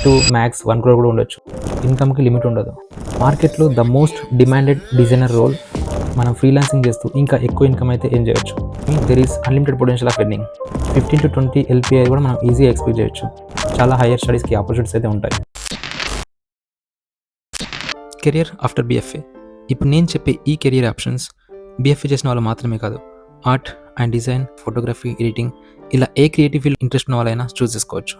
To max 1 crore కూడా ఉండొచ్చు. ఇన్కమ్కి limit ఉండదు. మార్కెట్లో the most demanded designer role. మనం ఫ్రీలాన్సింగ్ చేస్తూ ఇంకా ఎక్కువ ఇన్కమ్ అయితే ఏం చేయొచ్చు. There is unlimited potential of earning. 15 to 20 LPI కూడా మనం ఈజీగా ఎక్స్పెక్ట్ చేయొచ్చు. చాలా హైయర్ స్టడీస్కి ఆపర్చునిటీస్ అయితే ఉంటాయి. Career after BFA. ఇప్పుడు నేను చెప్పే ఈ కెరియర్ ఆప్షన్స్ BFA చేసిన వాళ్ళు మాత్రమే కాదు, art and design, photography, editing, ఇలా ఏ క్రియేటివ్ ఫీల్డ్ ఇంట్రెస్ట్ ఉన్న వాళ్ళైనా చూస్ చేసుకోవచ్చు.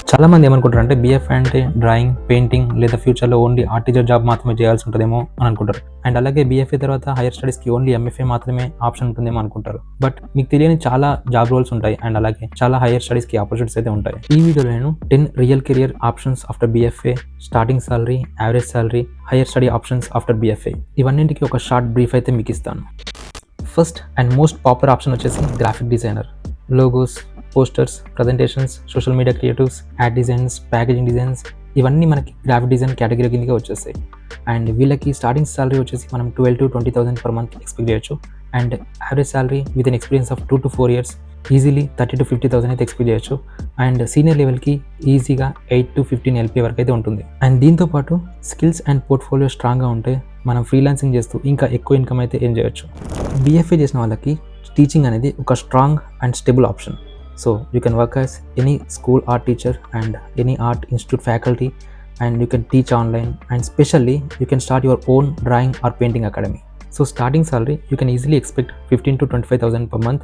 చాలామంది ఏమనుకుంటారు అంటే BFA అంటే డ్రాయింగ్, పెయింటింగ్ లేదా ఫ్యూచర్లో ఓన్లీ ఆర్ట్ టీచర్ జాబ్ మాత్రమే చేయాల్సి ఉంటుందేమో అని అనుకుంటారు. అండ్ అలాగే BFA తర్వాత హైయర్ స్టడీస్కి ఓన్లీ MFA మాత్రమే ఆప్షన్ ఉంటుందేమో అనుకుంటారు. బట్ మీకు తెలియని చాలా జాబ్ రోల్స్ ఉంటాయి అండ్ అలాగే చాలా హైయర్ స్టడీస్కి ఆపర్చునిటీస్ అయితే ఉంటాయి. ఈ వీడియోలో నేను 10 real career options after BFA, starting salary, average salary, higher study options after BFA, ఇవన్నింటికి ఒక షార్ట్ బ్రీఫ్ అయితే మీకు ఇస్తాను. First and most popular option వచ్చేసి graphic designer. Logos, posters, presentations, social media creatives, ad designs, packaging designs, ఇవన్నీ మనకి graphic design category కిందకే వచ్చేస్తాయి. అండ్ వీళ్ళకి స్టార్టింగ్ సాలరీ వచ్చేసి మనం 12 to 20,000 per month ఎక్స్పెక్ట్ చేయొచ్చు. And average salary with an experience of 2 to 4 years easily 30 to 50,000 అయితే expect చేయొచ్చు. అండ్ సీనియర్ లెవెల్కి ఈజీగా 8 to 15 LPA వరకు అయితే ఉంటుంది. అండ్ దీంతోపాటు స్కిల్స్ అండ్ పోర్ట్ఫోలియో స్ట్రాంగ్గా ఉంటే మనం ఫ్రీలాన్సింగ్ చేస్తూ ఇంకా ఎక్కువ ఇన్కమ్ అయితే ఏం చేయొచ్చు. BFA చేసిన వాళ్ళకి టీచింగ్ అనేది ఒక strong and stable option. So you can work as any school art teacher and any art institute faculty, and you can teach online, and specially you can start your own drawing or painting academy. So starting salary you can easily expect 15 to 25,000 per month,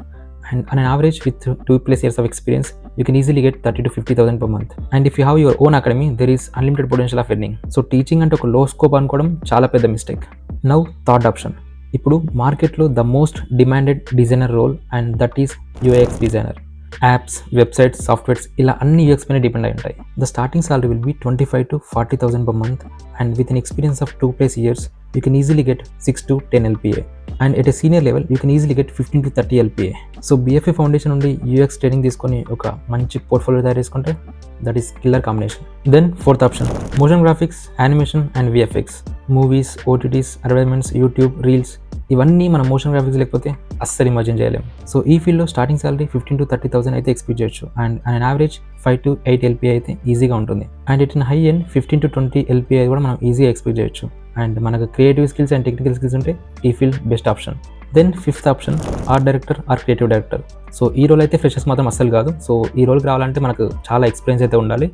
and on an average with 2+ years of experience you can easily get 30 to 50,000 per month. And if you have your own academy, there is unlimited potential of earning. So teaching అంటే ఒక లో scope అనుకోవడం చాలా పెద్ద mistake. Now third option. ఇప్పుడు మార్కెట్లో the most demanded designer role, and that is UX designer. Apps, websites, softwares, ఇలా అన్ని UX పైన డిపెండ్ అయి ఉంటాయి. The starting salary will be 25 to 40,000 per month, and with an experience of 2+ years you can easily get 6 to 10 LPA, and at a senior level you can easily get 15 to 30 LPA. So BFA foundation నుండి UX training తీసుకొని ఒక మంచి portfolio తయారు చేసుకుంటే that is killer combination. Then fourth option, motion graphics, animation and VFX, movies, OTTs, advertisements, YouTube, reels, ఇవన్నీ మన motion graphics లేకపోతే అస్సలు ఇమాజిన్ చేయలేము. సో ఈ ఫీల్డ్లో స్టార్టింగ్ సాలరీ 15 to 30,000 అయితే ఎక్స్పెక్ట్ చేయొచ్చు. And an average 5 to 8 LPA అయితే ఈజీగా ఉంటుంది. And it in high end 15 to 20 LPA కూడా మనం ఈజీగా ఎక్స్పెక్ట్ చేయొచ్చు. అండ్ మనకు creative skills and technical skills ఉంటే ఈ field best option. Then fifth option, art director or creative director. So ఈ రోల్ అయితే ఫ్రెషర్స్ మాత్రం అస్సలు కాదు. సో ఈ రోల్కి రావాలంటే మనకు చాలా ఎక్స్పీరియన్స్ అయితే ఉండాలి.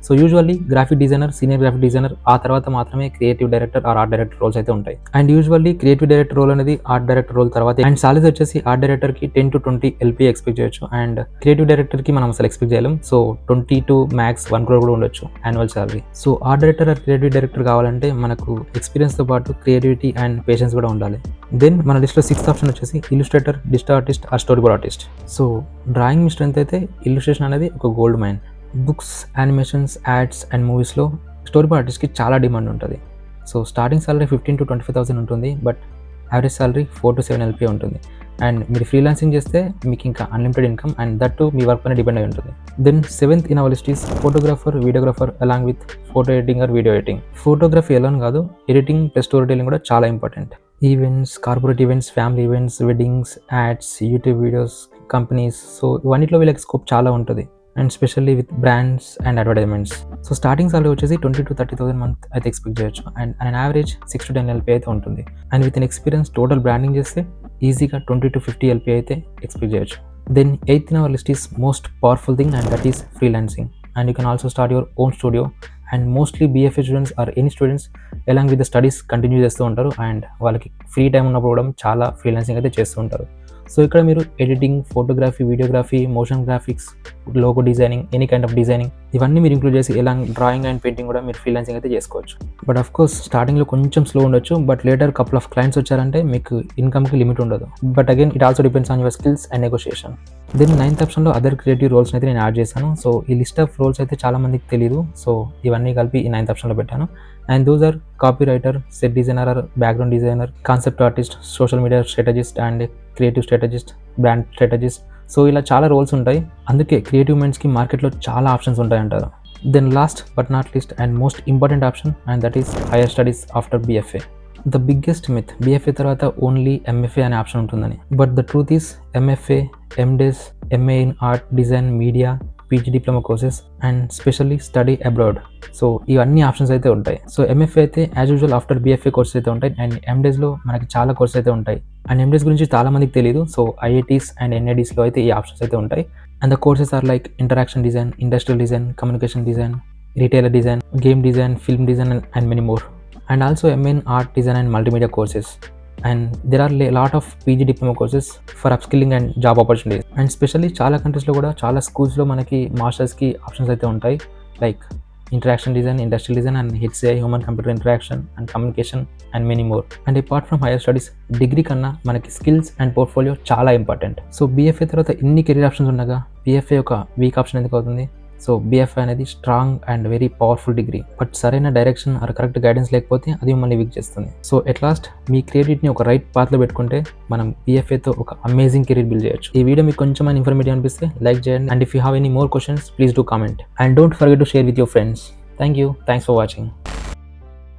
So usually graphic designer, senior graphic designer, ఆ తర్వాత మాత్రమే creative director or art director roles అయితే ఉంటాయి. And usually creative director role అనేది ఆర్ట్ డైరెక్టర్ రోల్ తర్వాత. అండ్ సాలరీ వచ్చేసి ఆర్ట్ డైరెక్టర్కి 10 to 20 LPA ఎక్స్పెక్ట్ చేయొచ్చు. అండ్ క్రియేటివ్ డైరెక్టర్కి మనం అసలు ఎక్స్పెక్ట్ చేయలేం. సో 20 to మ్యాక్స్ 1 crore కూడా ఉండొచ్చు annual salary. So art director or creative director కావాలంటే మనకు ఎక్స్పీరియన్స్తో పాటు క్రియేటివిటీ అండ్ పేషెన్స్ కూడా ఉండాలి. దెన్ మన లిస్ట్లో సిక్స్త్ ఆప్షన్ వచ్చేసి illustrator, digital artist or story board artist. So drawing మీ స్ట్రెంత్ అయితే ఇల్లుస్ట్రేషన్ అనేది ఒక gold mine. Books, animations, ads and మూవీస్లో స్టోరీ బోర్డ్ ఆర్టిస్ట్కి చాలా డిమాండ్ ఉంటుంది. సో స్టార్టింగ్ సాలరీ 15 to 25,000 ఉంటుంది, but average salary 4 to 7 LPA ఉంటుంది. అండ్ మీరు ఫ్రీలాన్సింగ్ చేస్తే మీకు ఇంకా unlimited income, and that too మీ వర్క్ పైన డిపెండ్ అయి ఉంటుంది. Then seventh in our list is photographer, videographer along with photo editing or video editing. Photography ఎలా కాదు, ఎడిటింగ్ ప్లస్ స్టోరీ టెల్లింగ్ కూడా చాలా important. Events, corporate events, family events, weddings, ads, YouTube videos, companies, so ఇవన్నిట్లో వీళ్ళకి scope చాలా ఉంటుంది. And specially with brands and advertisements. So starting salary వచ్చేసి 20 to 30,000 month అయితే ఎక్స్పెక్ట్ చేయొచ్చు. And an average 6 to 10 LPA అయితే ఉంటుంది. And with an experience total branding చేస్తే ఈజీగా 20 to 50 LPA అయితే ఎక్స్పెక్ట్ చేయొచ్చు. Then eighth in our list is most powerful thing, and that is freelancing. And you can also start your own studio. And mostly BFA students or any students along with the studies continue చేస్తూ ఉంటారు. And వాళ్ళకి free time ఉన్నప్పుడు కూడా చాలా freelancing అయితే చేస్తూ ఉంటారు. So ఇక్కడ మీరు editing, photography, videography, motion graphics, logo designing, any kind of designing, ఇవన్నీ మీరు ఇంక్లూడ్ చేసి ఎలా డ్రాయింగ్ అండ్ పెయింటింగ్ కూడా మీరు ఫ్రీలాన్సింగ్ అయితే చేసుకోవచ్చు. బట్ ఆఫ్ కోర్స్ స్టార్టింగ్లో కొంచెం స్లో ఉండొచ్చు, but later couple of clients వచ్చారంటే మీకు ఇన్కమ్కి లిమిట్ ఉండదు. But again it also depends on your skills and negotiation. Then ninth ఆప్షన్లో అదర్ క్రియేటివ్ రోల్స్ అయితే నేను యాడ్ చేశాను. సో ఈ లిస్ట్ ఆఫ్ రోల్స్ అయితే చాలా మందికి తెలియదు. సో ఇవన్నీ కలిపి ఈ నైన్త్ ఆప్షన్లో పెట్టాను. And those are copy writer, set designer or background designer, concept artist, social media strategist and creative strategist, brand strategist. So ఇలా చాలా రోల్స్ ఉంటాయి. అందుకే క్రియేటివ్ మైండ్స్కి మార్కెట్లో చాలా ఆప్షన్స్ ఉంటాయి అంటారు. Then last but not least and most important option, and that is higher studies after BFA. The biggest myth, BFA తర్వాత only MFA అనే ఆప్షన్ ఉంటుందని. But the truth is MFA, MDes, MA in art, design, media, PG diploma courses and specially study abroad. So ఇవన్నీ options అయితే ఉంటాయి. So MFA అయితే as usual after BFA courses అయితే ఉంటాయి and ఎండేస్లో మనకి చాలా కోర్సెస్ అయితే ఉంటాయి. అండ్ ఎండేస్ గురించి చాలా మందికి తెలియదు. సో ఐఐటీస్ అండ్ ఎన్ఐడీస్లో అయితే ఈ ఆప్షన్స్ అయితే ఉంటాయి. And the courses are like interaction design, industrial design, communication design, retailer design, game design, film design, and many more. And also MA in art design and multimedia courses. And there are a lot of PG diploma courses for upskilling and job opportunities. And especially చాలా కంట్రీస్లో కూడా చాలా స్కూల్స్లో మనకి మాస్టర్స్కి options అయితే ఉంటాయి like interaction design, industrial design and HCI, human computer interaction and communication and many more. And apart from higher studies, degree కన్నా మనకి స్కిల్స్ అండ్ పోర్ట్ఫోలియో చాలా ఇంపార్టెంట్. సో బీఎఫ్ఏ తర్వాత ఇన్ని కెరీర్ ఆప్షన్స్ ఉండగా బీఎఫ్ఏ ఒక weak option ఎందుకు అవుతుంది? So BFA అనేది strong and very powerful degree, but సరైన డైరెక్షన్ ఆర్ కరెక్ట్ గైడెన్స్ లేకపోతే అది మిమ్మల్ని వీక్ చేస్తుంది. సో ఎట్ లాస్ట్ మీ క్రియేటివిటీని ఒక రైట్ పాత్లో పెట్టుకుంటే మనం బీఎఫ్ఐతో ఒక అమేజింగ్ కెరీర్ బిల్డ్ చేయొచ్చు. ఈ వీడియో మీకు కొంచెం ఇన్ఫర్మేటివ్ అనిపిస్తే లైక్ చేయండి. And if you have any more questions please do comment and don't forget to share with your friends. Thank you. Thanks for watching.